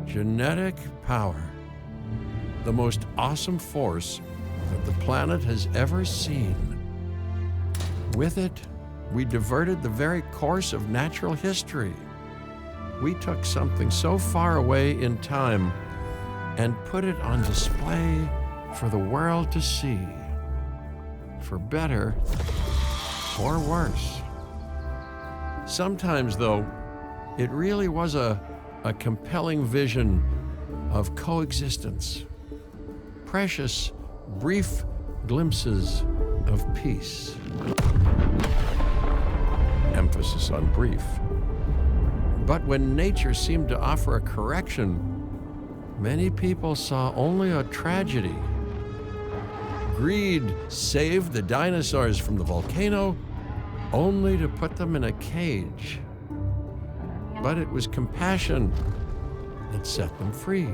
Genetic power. The most awesome force that the planet has ever seen. With it, we diverted the very course of natural history. We took something so far away in time and put it on display for the world to see. For better or worse. Sometimes, though, it really was a compelling vision of coexistence. Precious, brief glimpses of peace. Emphasis on brief. But when nature seemed to offer a correction, many people saw only a tragedy. Greed saved the dinosaurs from the volcano, only to put them in a cage. But it was compassion that set them free.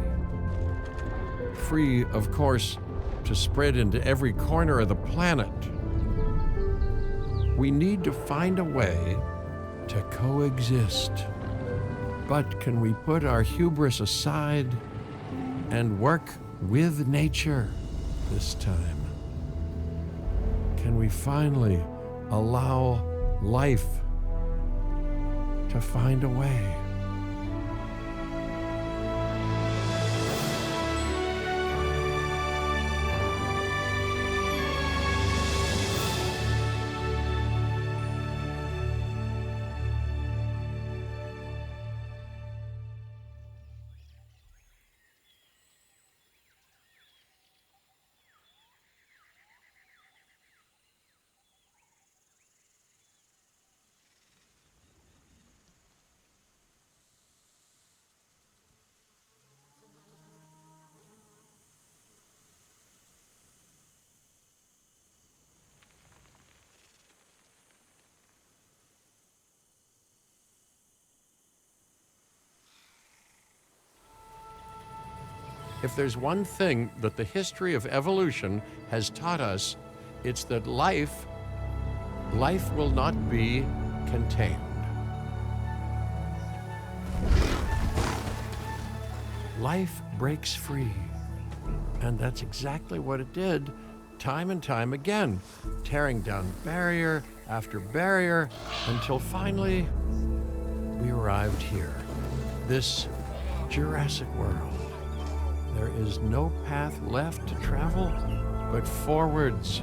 Free, of course, to spread into every corner of the planet. We need to find a way to coexist. But can we put our hubris aside and work with nature this time? Can we finally allow life to find a way? If there's one thing that the history of evolution has taught us, it's that life will not be contained. Life breaks free. And that's exactly what it did, time and time again, tearing down barrier after barrier, until finally we arrived here, this Jurassic world. There is no path left to travel but forwards.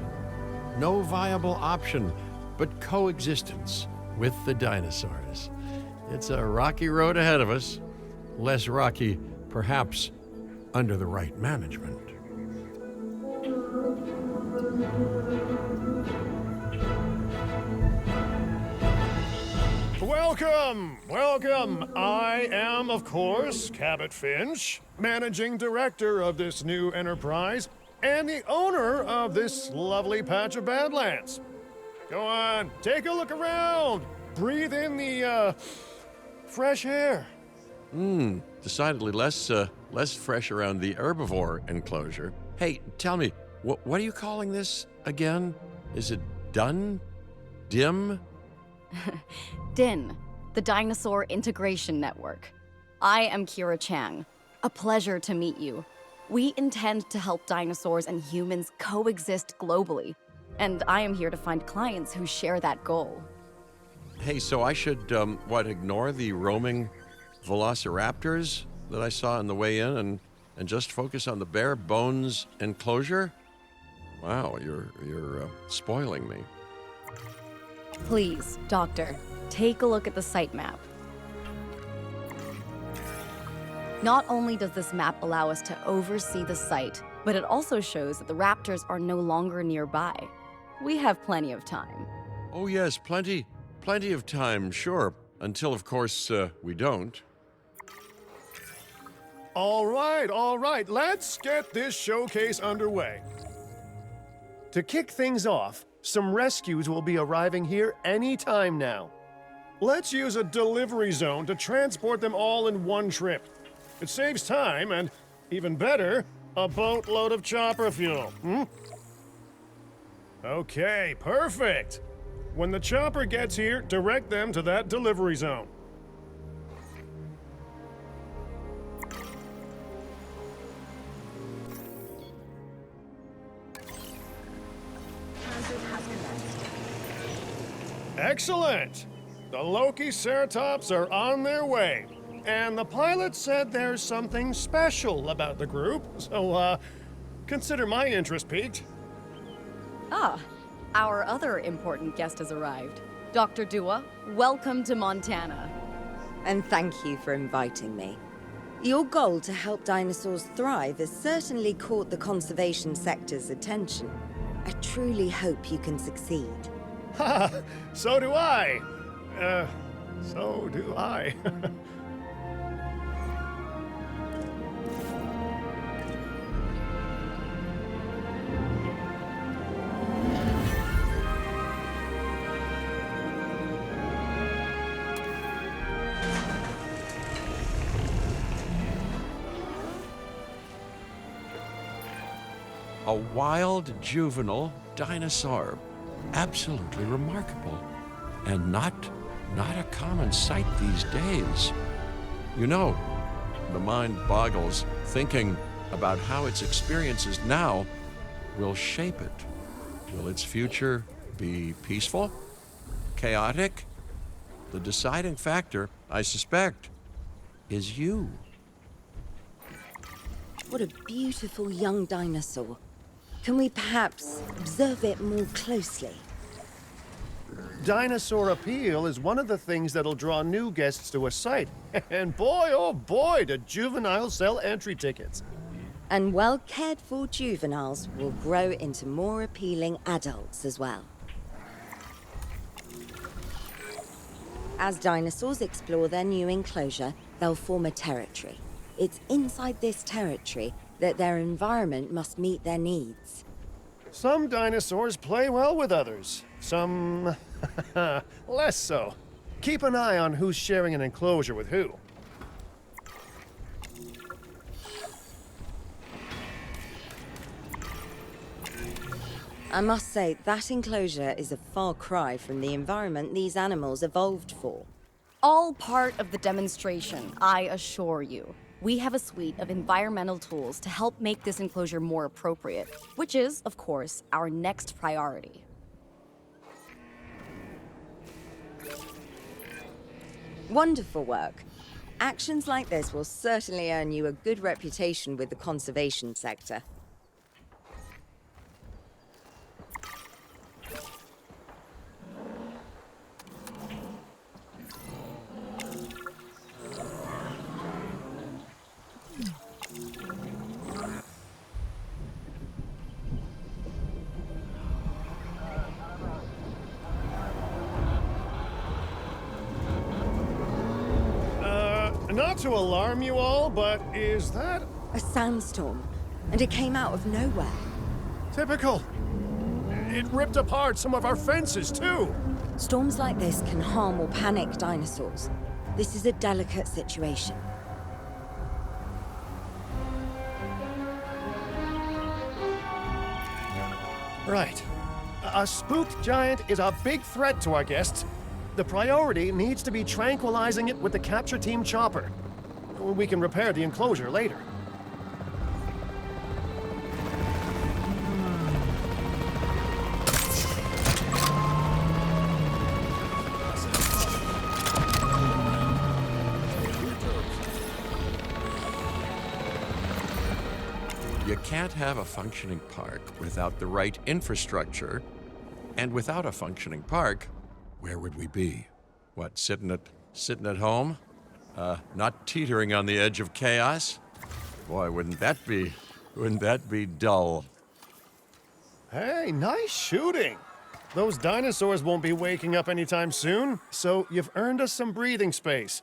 No viable option but coexistence with the dinosaurs. It's a rocky road ahead of us. Less rocky, perhaps, under the right management. Welcome. I am, of course, Cabot Finch, managing director of this new enterprise and the owner of this lovely patch of Badlands. Go on, take a look around. Breathe in the, fresh air. Decidedly less fresh around the herbivore enclosure. Hey, tell me, what are you calling this again? Is it done? Dim? DIN, the Dinosaur Integration Network. I am Kira Chang. A pleasure to meet you. We intend to help dinosaurs and humans coexist globally, and I am here to find clients who share that goal. Hey, so I should, ignore the roaming velociraptors that I saw on the way in and just focus on the bare bones enclosure? Wow, you're spoiling me. Please, Doctor, take a look at the site map. Not only does this map allow us to oversee the site, but it also shows that the raptors are no longer nearby. We have plenty of time. Oh yes, plenty of time, sure. Until, of course, we don't. All right, let's get this showcase underway. To kick things off, some rescues will be arriving here any time now. Let's use a delivery zone to transport them all in one trip. It saves time and, even better, a boatload of chopper fuel. Okay, perfect. When the chopper gets here, direct them to that delivery zone. Excellent! The Lokiceratops are on their way. And the pilot said there's something special about the group, so, consider my interest piqued. Ah, our other important guest has arrived. Dr. Dua, welcome to Montana. And thank you for inviting me. Your goal to help dinosaurs thrive has certainly caught the conservation sector's attention. I truly hope you can succeed. Ha! So do I! So do I. A wild juvenile dinosaur. Absolutely remarkable. And not a common sight these days. You know, the mind boggles thinking about how its experiences now will shape it. Will its future be peaceful? Chaotic? The deciding factor, I suspect, is you. What a beautiful young dinosaur. Can we perhaps observe it more closely? Dinosaur appeal is one of the things that'll draw new guests to a site. And boy, oh boy, do juveniles sell entry tickets. And well-cared-for juveniles will grow into more appealing adults as well. As dinosaurs explore their new enclosure, they'll form a territory. It's inside this territory that their environment must meet their needs. Some dinosaurs play well with others. Some less so. Keep an eye on who's sharing an enclosure with who. I must say, that enclosure is a far cry from the environment these animals evolved for. All part of the demonstration, I assure you. We have a suite of environmental tools to help make this enclosure more appropriate, which is, of course, our next priority. Wonderful work. Actions like this will certainly earn you a good reputation with the conservation sector. Not to alarm you all, but is that A sandstorm, and it came out of nowhere. typical? It ripped apart some of our fences, too. Storms like this can harm or panic dinosaurs. This is a delicate situation. Right. A spooked giant is a big threat to our guests. The priority needs to be tranquilizing it with the capture team chopper. We can repair the enclosure later. You can't have a functioning park without the right infrastructure. And without a functioning park, where would we be? What, sitting at home? Not teetering on the edge of chaos? Boy, wouldn't that be dull? Hey, nice shooting. Those dinosaurs won't be waking up anytime soon, so you've earned us some breathing space.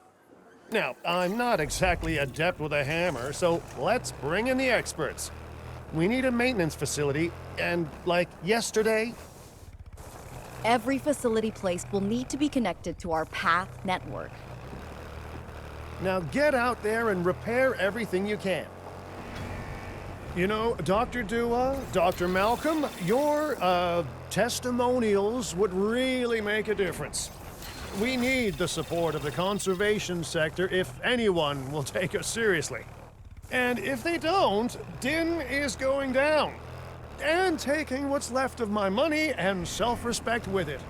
Now, I'm not exactly adept with a hammer, so let's bring in the experts. We need a maintenance facility, and like yesterday, Every facility placed will need to be connected to our path network. now get out there and repair everything you can. You know, Dr. Dua, Dr. Malcolm, your testimonials would really make a difference. We need the support of the conservation sector if anyone will take us seriously. And if they don't, DIN is going down. And taking what's left of my money and self-respect with it.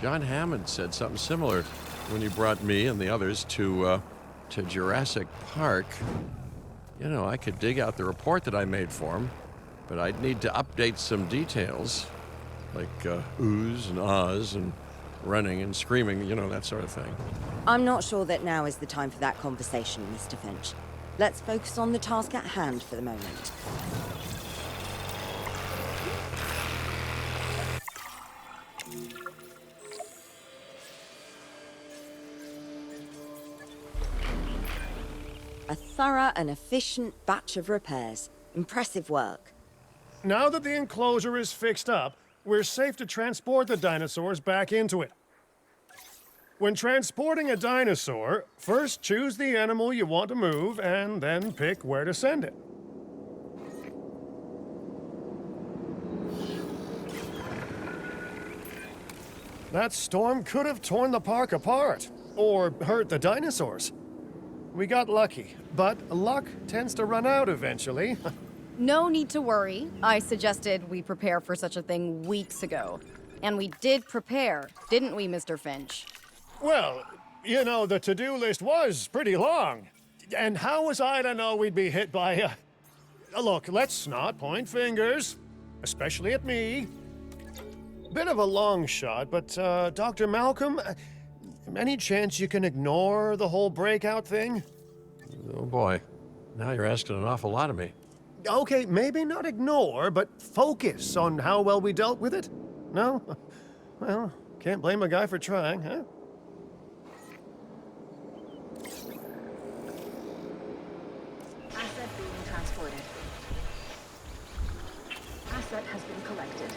John Hammond said something similar when he brought me and the others to Jurassic Park. You know, I could dig out the report that I made for him, but I'd need to update some details, like oohs and ahs and running and screaming, you know, that sort of thing. I'm not sure that now is the time for that conversation, Mr. Finch. Let's focus on the task at hand for the moment. A thorough and efficient batch of repairs. Impressive work. Now that the enclosure is fixed up, we're safe to transport the dinosaurs back into it. When transporting a dinosaur, first choose the animal you want to move and then pick where to send it. That storm could have torn the park apart, or hurt the dinosaurs. We got lucky, but luck tends to run out eventually. No need to worry. I suggested we prepare for such a thing weeks ago. And we did prepare, didn't we, Mr. Finch? Well, you know, the to-do list was pretty long. And how was I to know we'd be hit by a... Look, let's not point fingers, especially at me. Bit of a long shot, but, Dr. Malcolm, any chance you can ignore the whole breakout thing? Oh boy, now you're asking an awful lot of me. Okay, maybe not ignore, but focus on how well we dealt with it? No? Well, can't blame a guy for trying, huh? Asset being transported. Asset has been collected.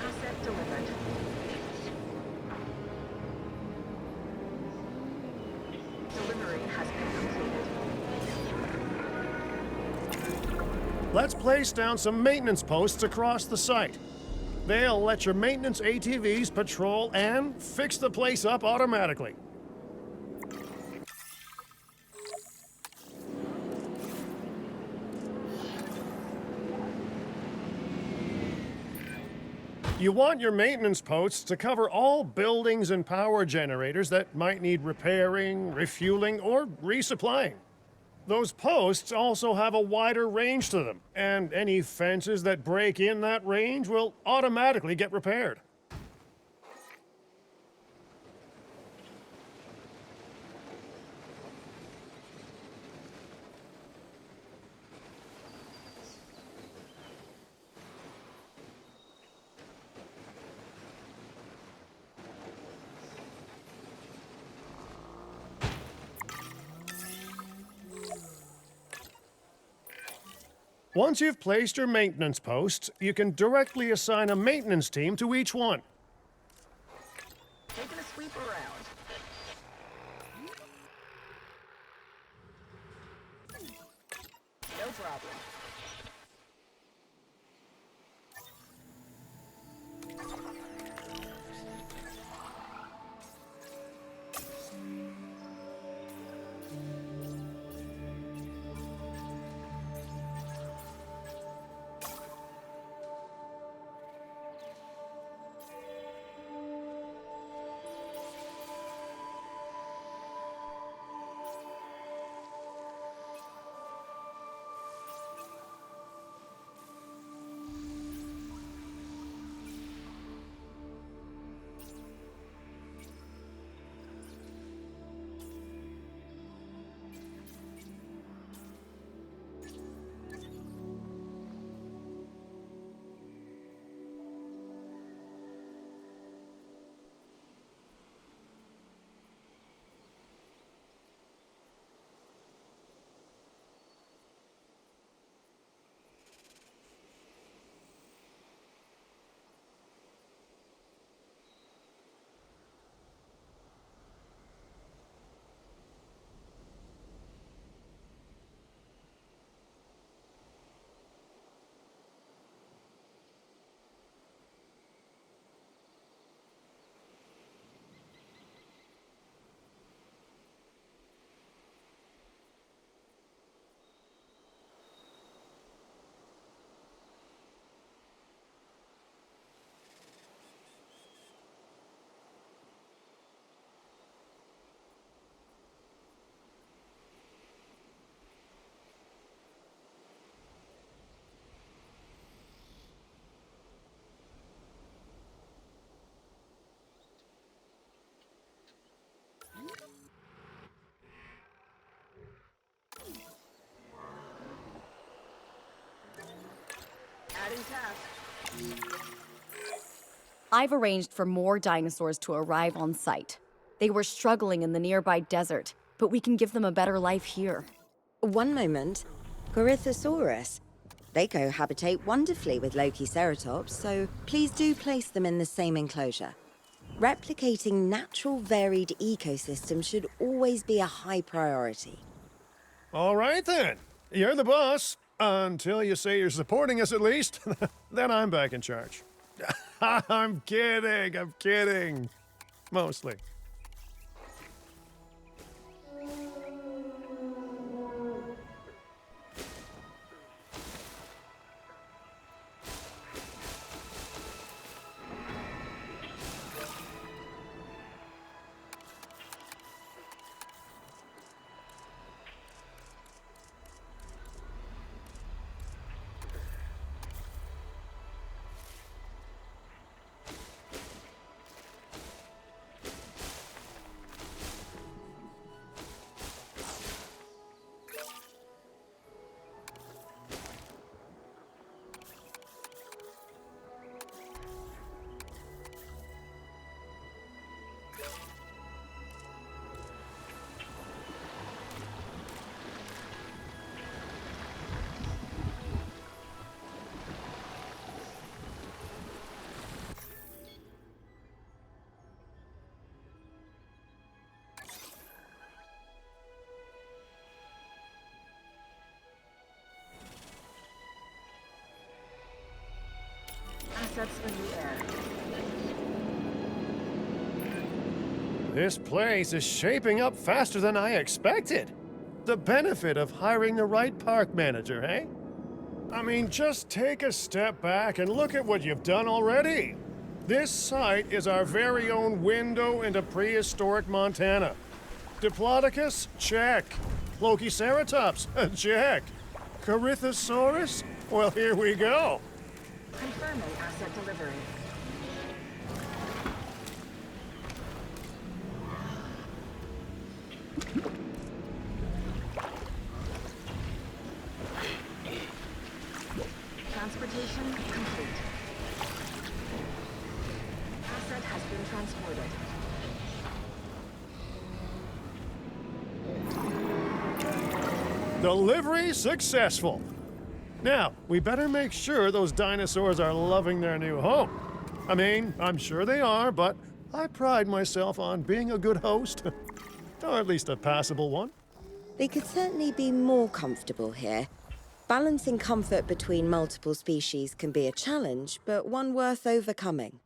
Asset delivered. Delivery has been completed. Let's place down some maintenance posts across the site. They'll let your maintenance ATVs patrol and fix the place up automatically. You want your maintenance posts to cover all buildings and power generators that might need repairing, refueling, or resupplying. Those posts also have a wider range to them, and any fences that break in that range will automatically get repaired. Once you've placed your maintenance posts, you can directly assign a maintenance team to each one. Taking a sweep around. No problem. task. I've arranged for more dinosaurs to arrive on site. They were struggling in the nearby desert, but we can give them a better life here. One moment. Corythosaurus. They cohabitate wonderfully with Lokiceratops, so please do place them in the same enclosure. Replicating natural varied ecosystems should always be a high priority. All right then. You're the boss. Until you say you're supporting us at least. Then I'm back in charge. I'm kidding. Mostly. Assets in the air. This place is shaping up faster than I expected. The benefit of hiring the right park manager, eh? I mean, just take a step back and look at what you've done already. This site is our very own window into prehistoric Montana. Diplodocus? Check. Lokiceratops? Check. Corythosaurus? Well, here we go. Confirming asset delivery. Transportation complete. Asset has been transported. Delivery successful. Now, we better make sure those dinosaurs are loving their new home. I mean, I'm sure they are, but I pride myself on being a good host. Or at least a passable one. They could certainly be more comfortable here. Balancing comfort between multiple species can be a challenge, but one worth overcoming.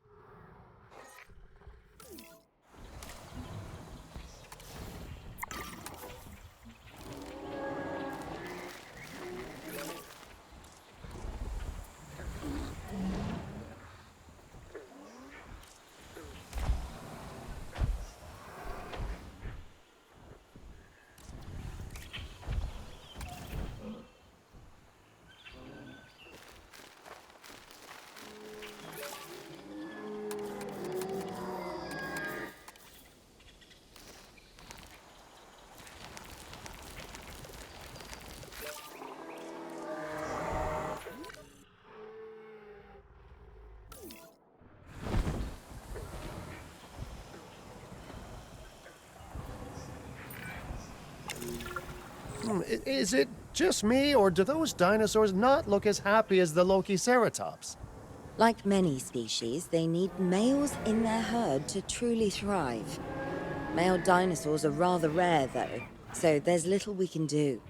Is it just me, or do those dinosaurs not look as happy as the Lokiceratops? Like many species, they need males in their herd to truly thrive. Male dinosaurs are rather rare, though, so there's little we can do.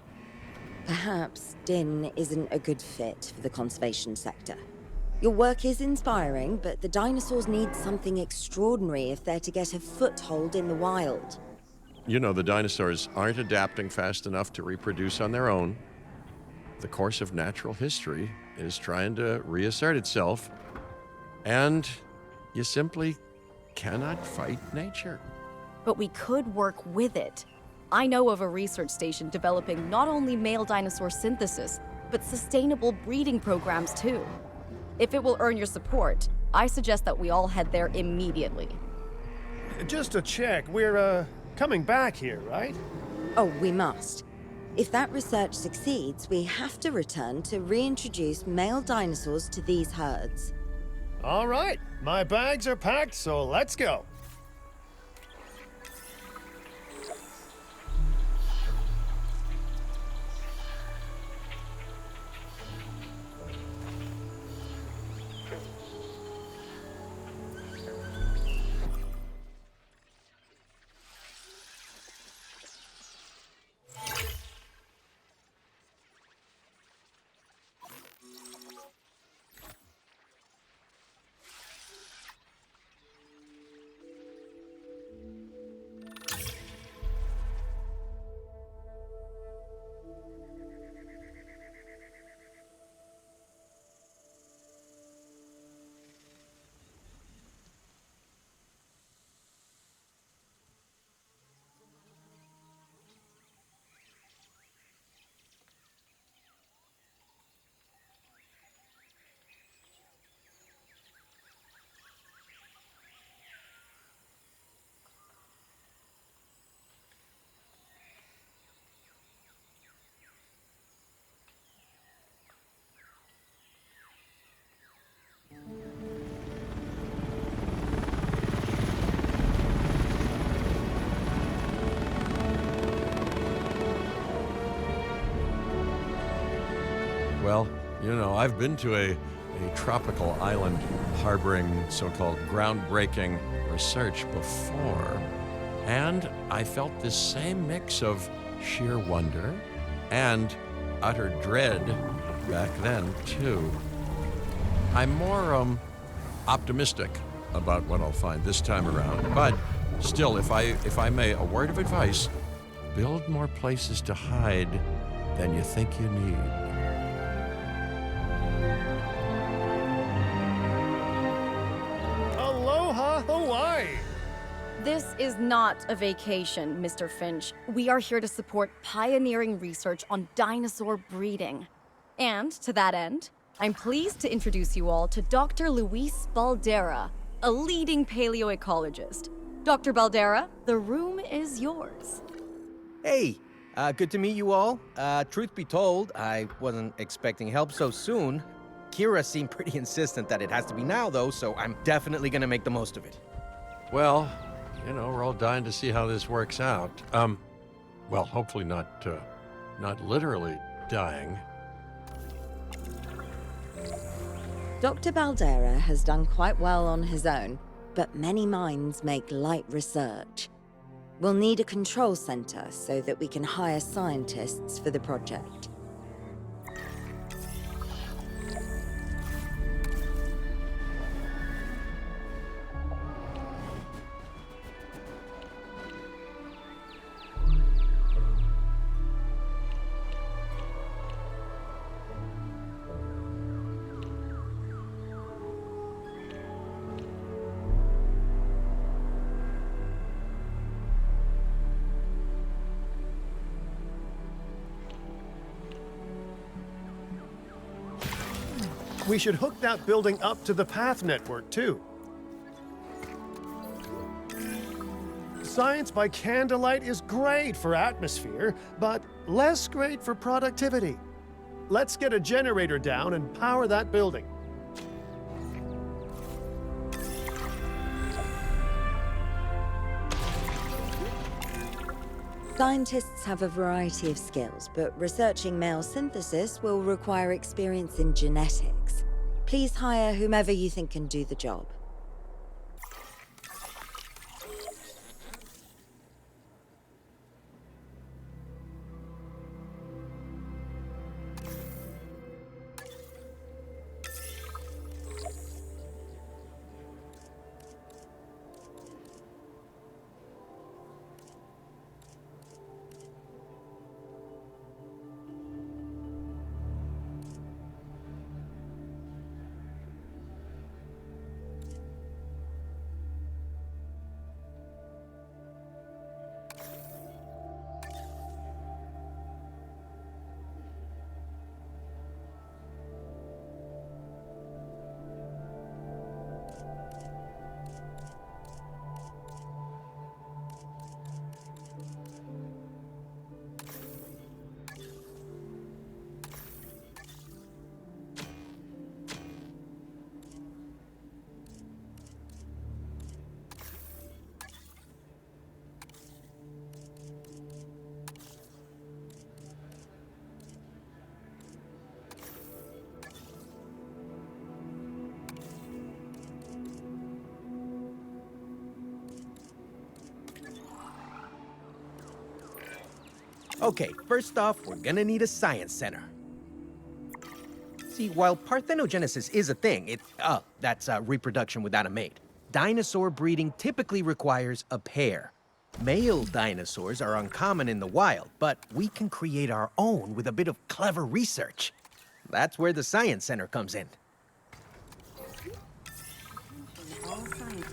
Perhaps Din isn't a good fit for the conservation sector. Your work is inspiring, but the dinosaurs need something extraordinary if they're to get a foothold in the wild. You know, the dinosaurs aren't adapting fast enough to reproduce on their own. The course of natural history is trying to reassert itself, and you simply cannot fight nature. But we could work with it. I know of a research station developing not only male dinosaur synthesis, but sustainable breeding programs too. If it will earn your support, I suggest that we all head there immediately. Just to check, we're, coming back here, right? Oh, we must. If that research succeeds, we have to return to reintroduce male dinosaurs to these herds. All right, my bags are packed, so let's go. Well, I've been to a tropical island harboring so-called groundbreaking research before, and I felt this same mix of sheer wonder and utter dread back then, too. I'm more optimistic about what I'll find this time around, but still, if I may, a word of advice: build more places to hide than you think you need. Aloha, Hawaii! This is not a vacation, Mr. Finch. We are here to support pioneering research on dinosaur breeding. And to that end, I'm pleased to introduce you all to Dr. Luis Baldera, a leading paleoecologist. Dr. Baldera, the room is yours. Hey, good to meet you all. Truth be told, I wasn't expecting help so soon. Kira seemed pretty insistent that it has to be now, though, so I'm definitely gonna make the most of it. Well, we're all dying to see how this works out. Well, hopefully not literally dying. Dr. Baldera has done quite well on his own, but many minds make light research. We'll need a control center so that we can hire scientists for the project. We should hook that building up to the path network, too. Science by candlelight is great for atmosphere, but less great for productivity. Let's get a generator down and power that building. Scientists have a variety of skills, but researching male synthesis will require experience in genetics. Please hire whomever you think can do the job. Okay, first off, we're gonna need a science center. See, while parthenogenesis is a thing, that's reproduction without a mate. Dinosaur breeding typically requires a pair. Male dinosaurs are uncommon in the wild, but we can create our own with a bit of clever research. That's where the science center comes in. All science.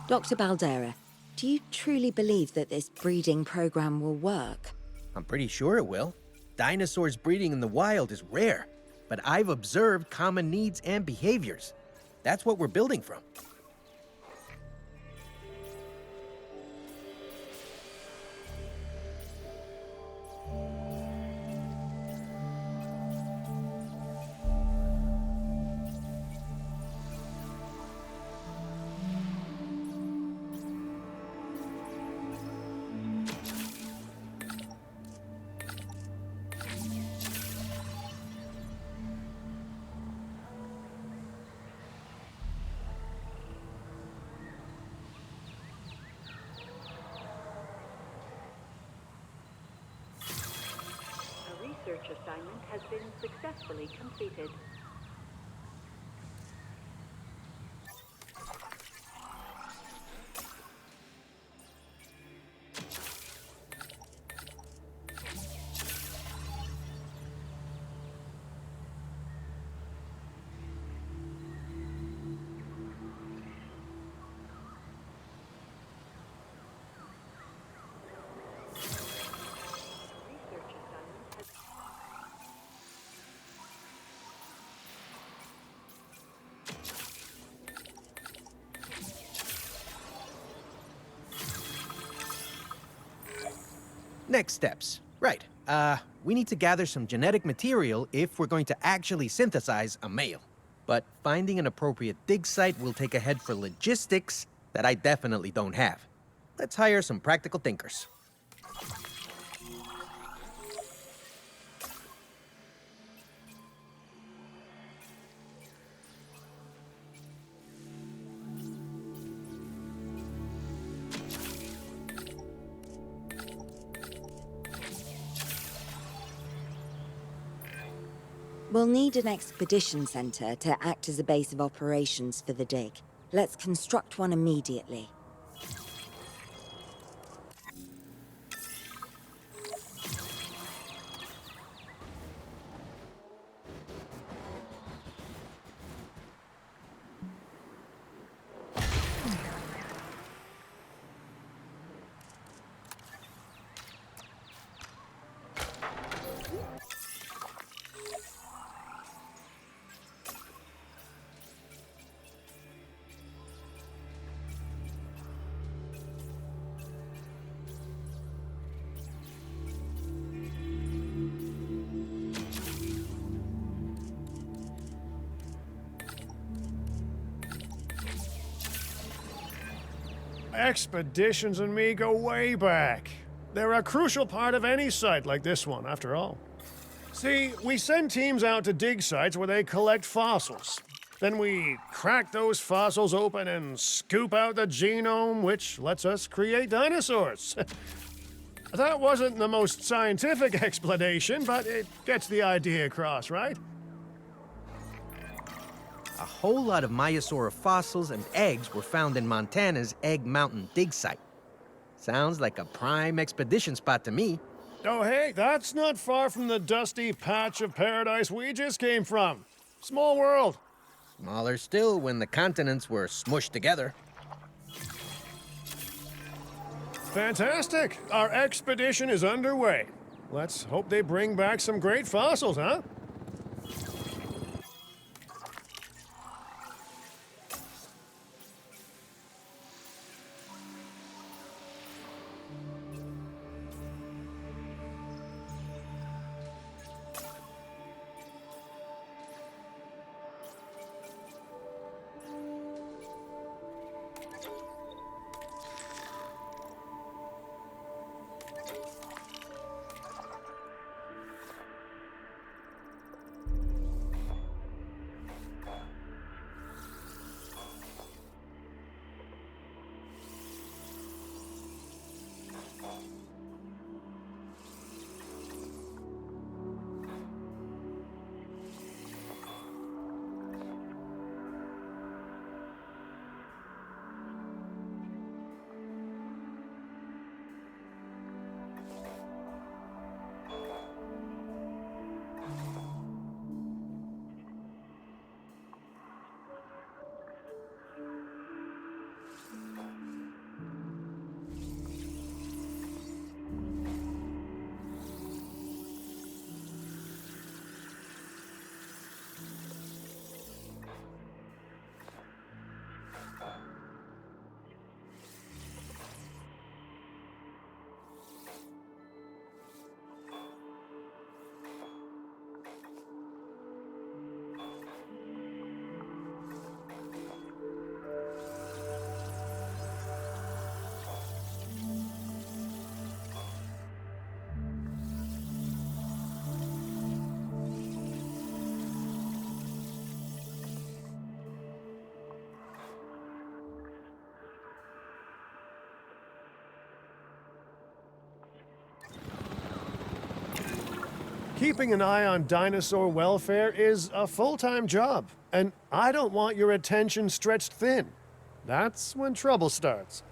Dr. Baldera, do you truly believe that this breeding program will work? I'm pretty sure it will. Dinosaurs breeding in the wild is rare, but I've observed common needs and behaviors. That's what we're building from. A research assignment has been successfully completed. Research assignment has Next steps. Right. We need to gather some genetic material if we're going to actually synthesize a male. But finding an appropriate dig site will take a head for logistics that I definitely don't have. Let's hire some practical thinkers. We'll need an expedition center to act as a base of operations for the dig. Let's construct one immediately. Expeditions and me go way back. They're a crucial part of any site like this one, after all. See, we send teams out to dig sites where they collect fossils. Then we crack those fossils open and scoop out the genome, which lets us create dinosaurs. That wasn't the most scientific explanation, but it gets the idea across, right? A whole lot of Maiasaura fossils and eggs were found in Montana's Egg Mountain dig site. Sounds like a prime expedition spot to me. Oh, hey, that's not far from the dusty patch of paradise we just came from. Small world. Smaller still when the continents were smushed together. Fantastic. Our expedition is underway. Let's hope they bring back some great fossils, huh? Keeping an eye on dinosaur welfare is a full-time job, and I don't want your attention stretched thin. That's when trouble starts.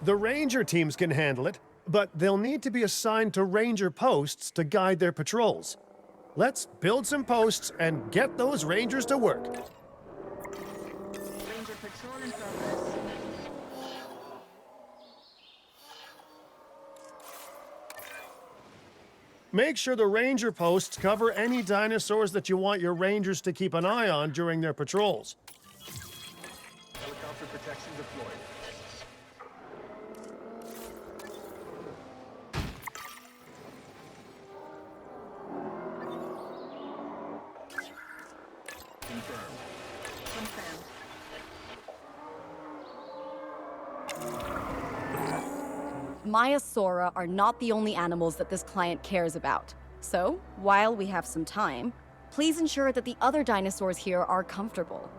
The ranger teams can handle it, but they'll need to be assigned to ranger posts to guide their patrols. Let's build some posts and get those rangers to work. Ranger patrol in progress. Make sure the ranger posts cover any dinosaurs that you want your rangers to keep an eye on during their patrols. Helicopter protection deployed. Confirmed. Confirmed. Maiasaura are not the only animals that this client cares about. So, while we have some time, please ensure that the other dinosaurs here are comfortable.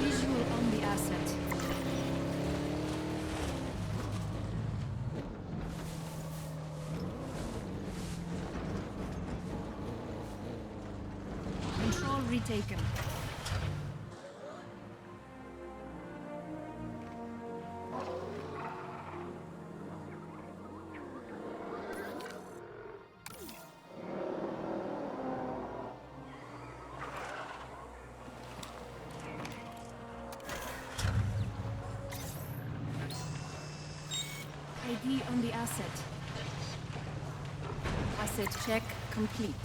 Visual on the asset. Control retaken. ID on the asset. Asset check complete.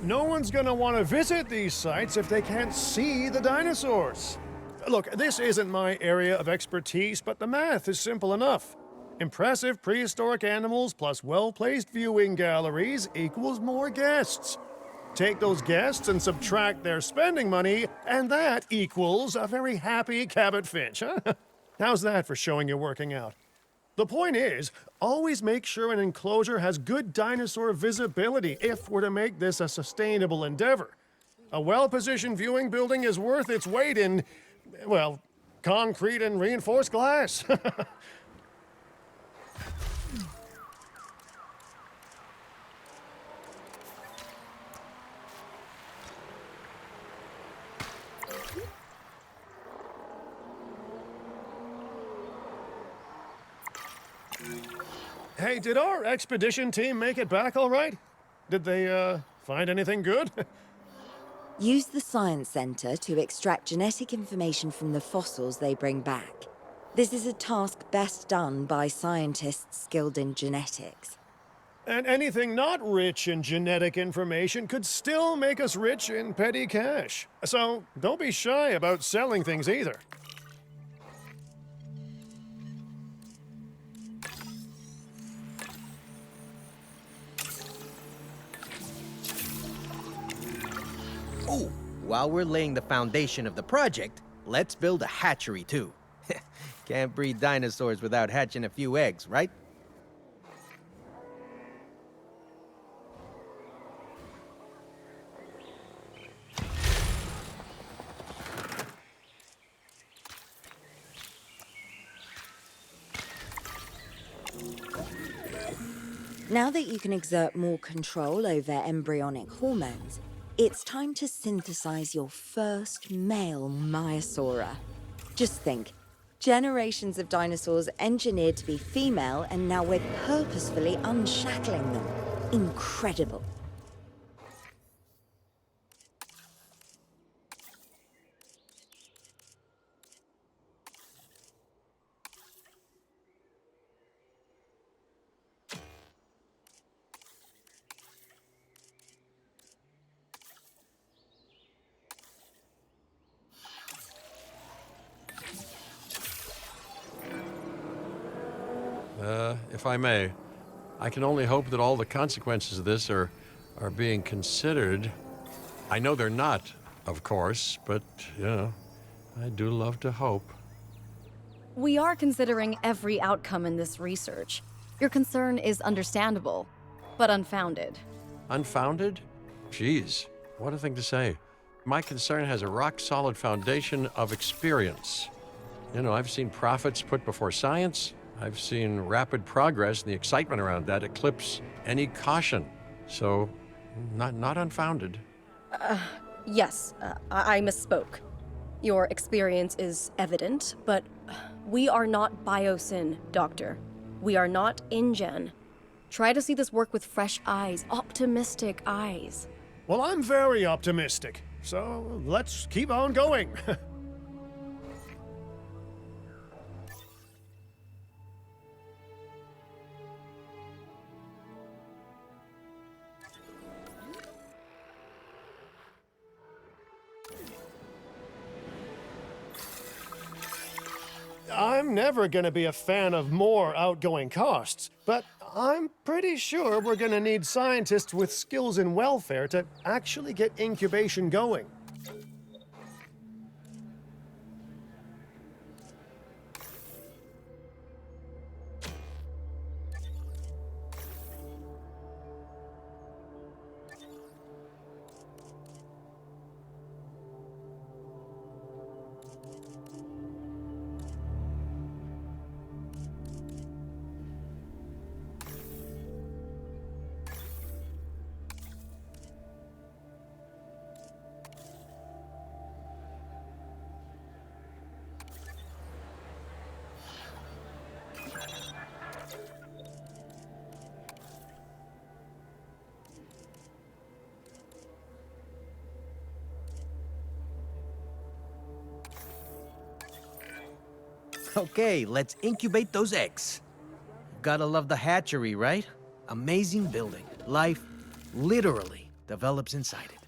No one's gonna want to visit these sites if they can't see the dinosaurs. Look, this isn't my area of expertise, but the math is simple enough. Impressive prehistoric animals plus well-placed viewing galleries equals more guests. Take those guests and subtract their spending money, and that equals a very happy Cabot Finch, huh? How's that for showing you're working out? The point is, always make sure an enclosure has good dinosaur visibility if we're to make this a sustainable endeavor. A well-positioned viewing building is worth its weight in, well, concrete and reinforced glass. Hey, did our expedition team make it back all right? Did they, find anything good? Use the Science Center to extract genetic information from the fossils they bring back. This is a task best done by scientists skilled in genetics. And anything not rich in genetic information could still make us rich in petty cash. So don't be shy about selling things either. Ooh, while we're laying the foundation of the project, let's build a hatchery too. Can't breed dinosaurs without hatching a few eggs, right? Now that you can exert more control over embryonic hormones, it's time to synthesize your first male Maiasaura. Just think, generations of dinosaurs engineered to be female, and now we're purposefully unshackling them. Incredible. If I may, I can only hope that all the consequences of this are being considered. I know they're not, of course, but, you know, I do love to hope. We are considering every outcome in this research. Your concern is understandable, but unfounded. Unfounded? Geez, what a thing to say. My concern has a rock-solid foundation of experience. You know, I've seen profits put before science. I've seen rapid progress, and the excitement around that eclipse any caution. So, not unfounded. Yes, I misspoke. Your experience is evident, but we are not Biosyn, Doctor. We are not InGen. Try to see this work with fresh eyes, optimistic eyes. Well, I'm very optimistic, so let's keep on going. I'm never gonna be a fan of more outgoing costs, but I'm pretty sure we're gonna need scientists with skills in welfare to actually get incubation going. Okay, let's incubate those eggs. Gotta love the hatchery, right? Amazing building. Life literally develops inside it.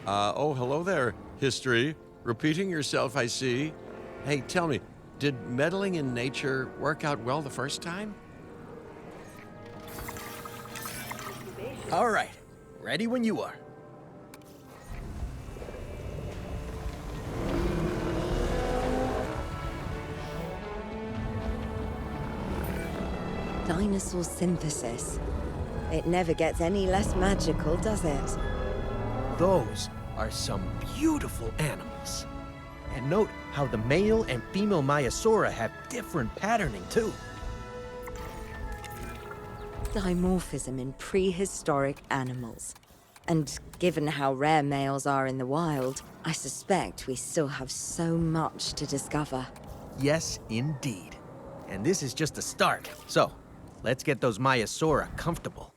Oh, hello there, history. Repeating yourself, I see. Hey, tell me, did meddling in nature work out well the first time? All right, ready when you are. Dinosaur synthesis. It never gets any less magical, does it? Those are some beautiful animals. And note how the male and female Maiasaura have different patterning too. Dimorphism in prehistoric animals. And given how rare males are in the wild, I suspect we still have so much to discover. Yes, indeed. And this is just the start. So, let's get those Maiasaura comfortable.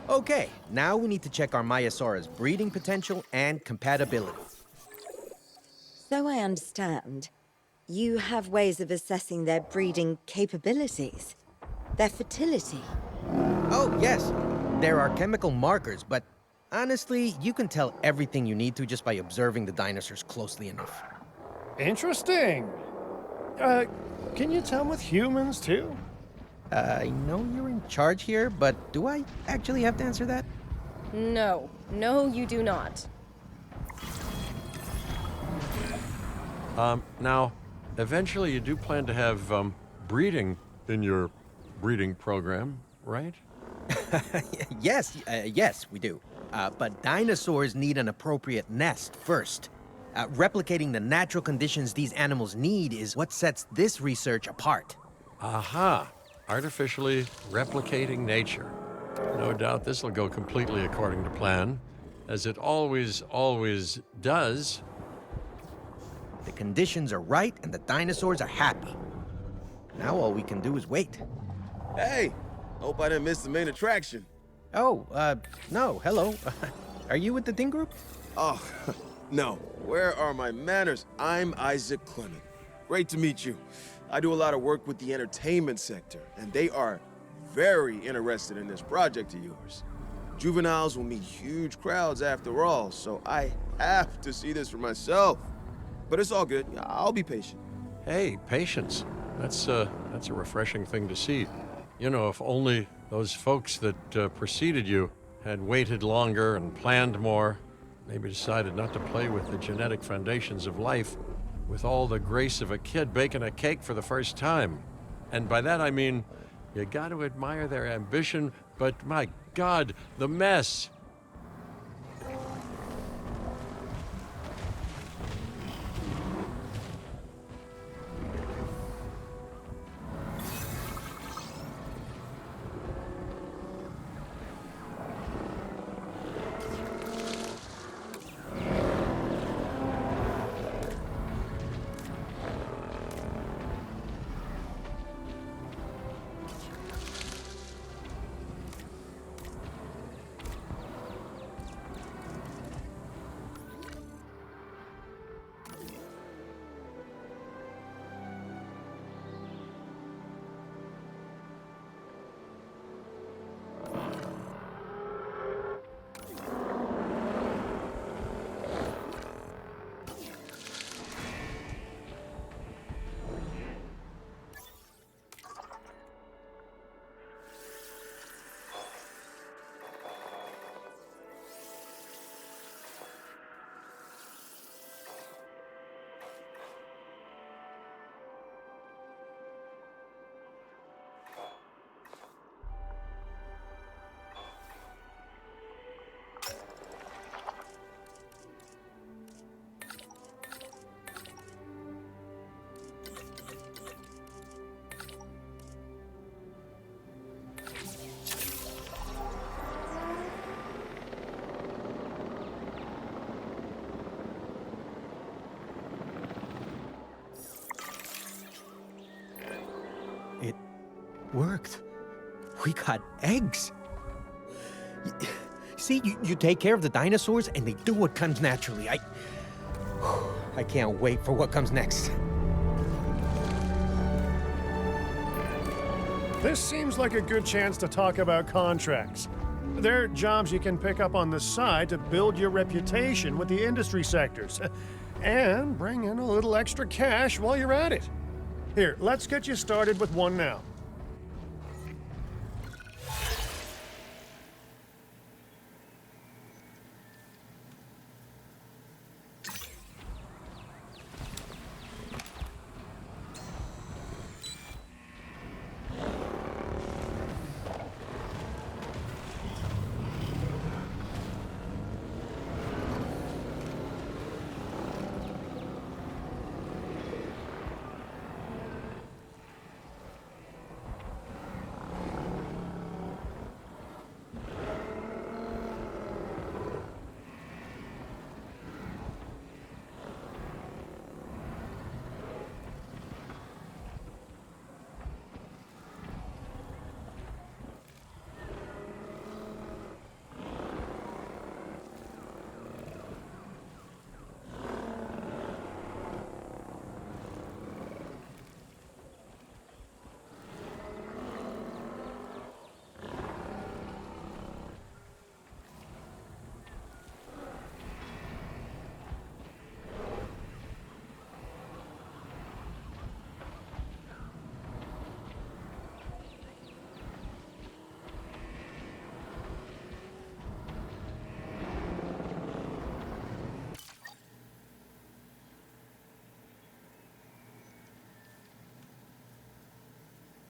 Okay, now we need to check our Maiasaura's breeding potential and compatibility. So I understand, you have ways of assessing their breeding capabilities, their fertility. Oh, yes. There are chemical markers, but honestly, you can tell everything you need to just by observing the dinosaurs closely enough. Interesting. Can you tell with humans too? I know you're in charge here, but do I actually have to answer that? No. No, you do not. Now, eventually you do plan to have breeding in your breeding program, right? Yes, we do. But dinosaurs need an appropriate nest first. Replicating the natural conditions these animals need is what sets this research apart. Aha! Artificially replicating nature. No doubt this will go completely according to plan, as it always does. The conditions are right and the dinosaurs are happy. Now all we can do is wait. Hey, hope I didn't miss the main attraction. Oh, no, hello. Are you with the Ding Group? Oh, no. Where are my manners? I'm Isaac Clement. Great to meet you. I do a lot of work with the entertainment sector, and they are very interested in this project of yours. Juveniles will meet huge crowds after all, so I have to see this for myself. But it's all good. I'll be patient. Hey, patience. That's a refreshing thing to see. You know, if only those folks that preceded you had waited longer and planned more, maybe decided not to play with the genetic foundations of life with all the grace of a kid baking a cake for the first time. And by that I mean, you got to admire their ambition, but my God, the mess. Worked. We got eggs. See, you take care of the dinosaurs and they do what comes naturally. I can't wait for what comes next. This seems like a good chance to talk about contracts. They're jobs you can pick up on the side to build your reputation with the industry sectors. And bring in a little extra cash while you're at it. Here, let's get you started with one now.